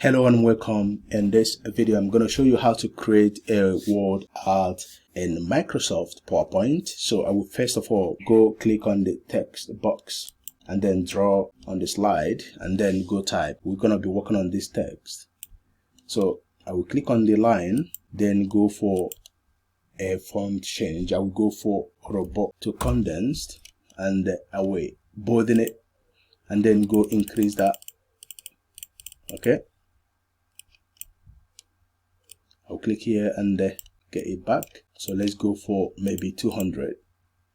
Hello and welcome. In this video I'm going to show you how to create a word art in Microsoft PowerPoint. So I will first of all go click on the text box and then draw on the slide and then go type. We're going to be working on this text. So I will click on the line, then go for a font change. I will go for robot to condensed and I will broaden it and then go increase that. Okay, I'll click here and get it back. So let's go for maybe 200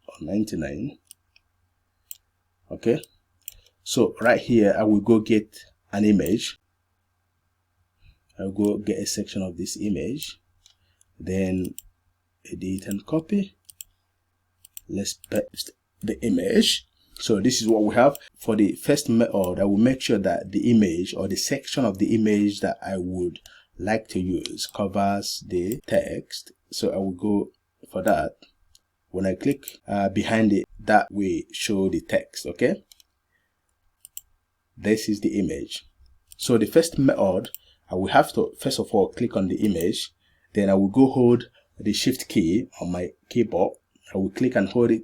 or 99. Okay, so right here I will go get an image. I'll go get a section of this image, then edit and copy. Let's paste the image. So this is what we have. For the first method, I will make sure that the image or the section of the image that I would like to use covers the text. So I will go for that. When I click behind it, that will show the text. Okay, this is the image. So the first method, I will have to first of all click on the image, then I will go hold the shift key on my keyboard. I will click and hold it.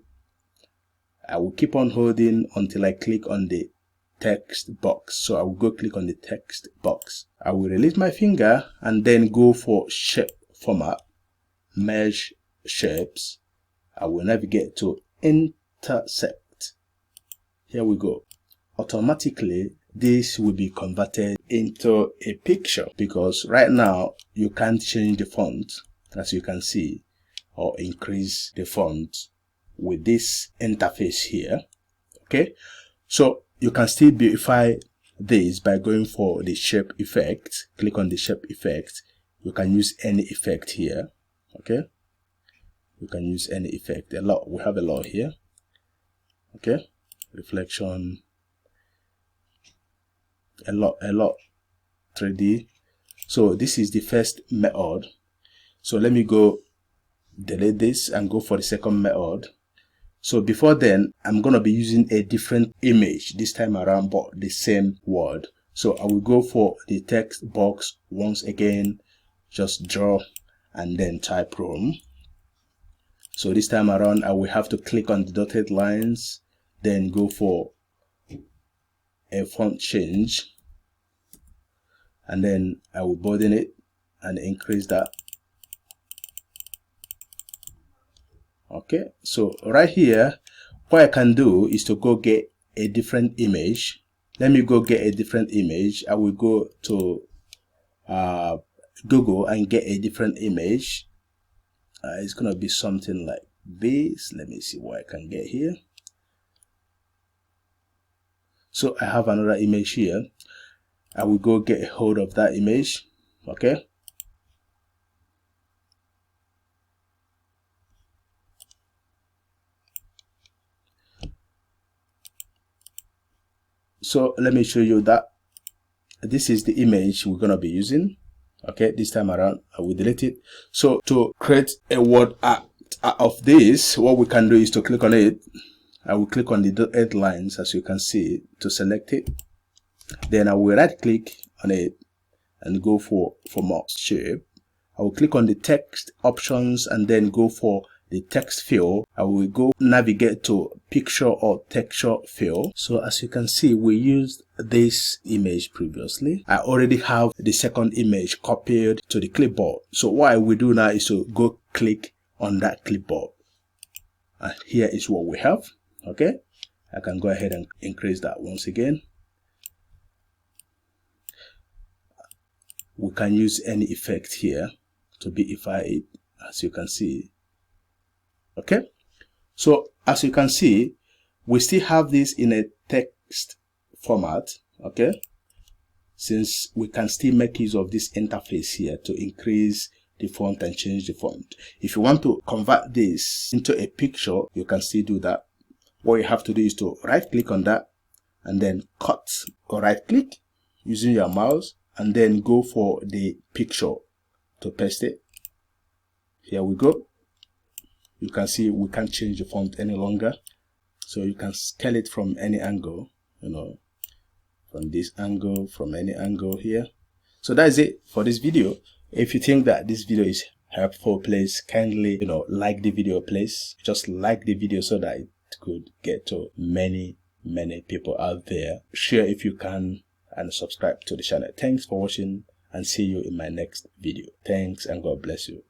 I will keep on holding until I click on the text box. So I will go click on the text box. I will release my finger and then go for shape format, merge shapes. I will navigate to intersect. Here we go. Automatically this will be converted into a picture because right now you can't change the font, as you can see, or increase the font with this interface here. Okay, so you can still beautify this by going for the shape effect. Click on the shape effect. You can use any effect here. Okay, you can use any effect. We have a lot here. Okay, reflection, a lot 3D. So this is the first method. So let me go delete this and go for the second method. So before then, I'm going to be using a different image this time around, but the same word. So I will go for the text box once again, just draw and then type Rome. So this time around, I will have to click on the dotted lines, then go for a font change, and then I will broaden it and increase that. Okay, so right here, what I can do is to go get a different image. Let me go get a different image. I will go to Google and get a different image. It's gonna be something like this. Let me see what I can get here. So I have another image here. I will go get a hold of that image. Okay, so let me show you that this is the image we're going to be using. Okay, this time around I will delete it. So to create a word art of this, what we can do is to click on it. I will click on the dotted lines, as you can see, to select it. Then I will right click on it and go for more shape. I will click on the text options and then go for the text fill. I will go navigate to picture or texture fill. So as you can see, we used this image previously. I already have the second image copied to the clipboard. So what I will do now is to go click on that clipboard. And here is what we have. Okay, I can go ahead and increase that once again. We can use any effect here to beautify it, as you can see. Okay, so as you can see, we still have this in a text format. Okay, since we can still make use of this interface here to increase the font and change the font. If you want to convert this into a picture, you can still do that. What you have to do is to right click on that and then cut, or right click using your mouse and then go for the picture to paste it. Here we go. You can see we can't change the font any longer, so you can scale it from any angle, from this angle, from any angle here. So that's it for this video. If you think that this video is helpful, please kindly, like the video, please. Just like the video so that it could get to many people out there. Share if you can and subscribe to the channel. Thanks for watching and see you in my next video. Thanks and God bless you.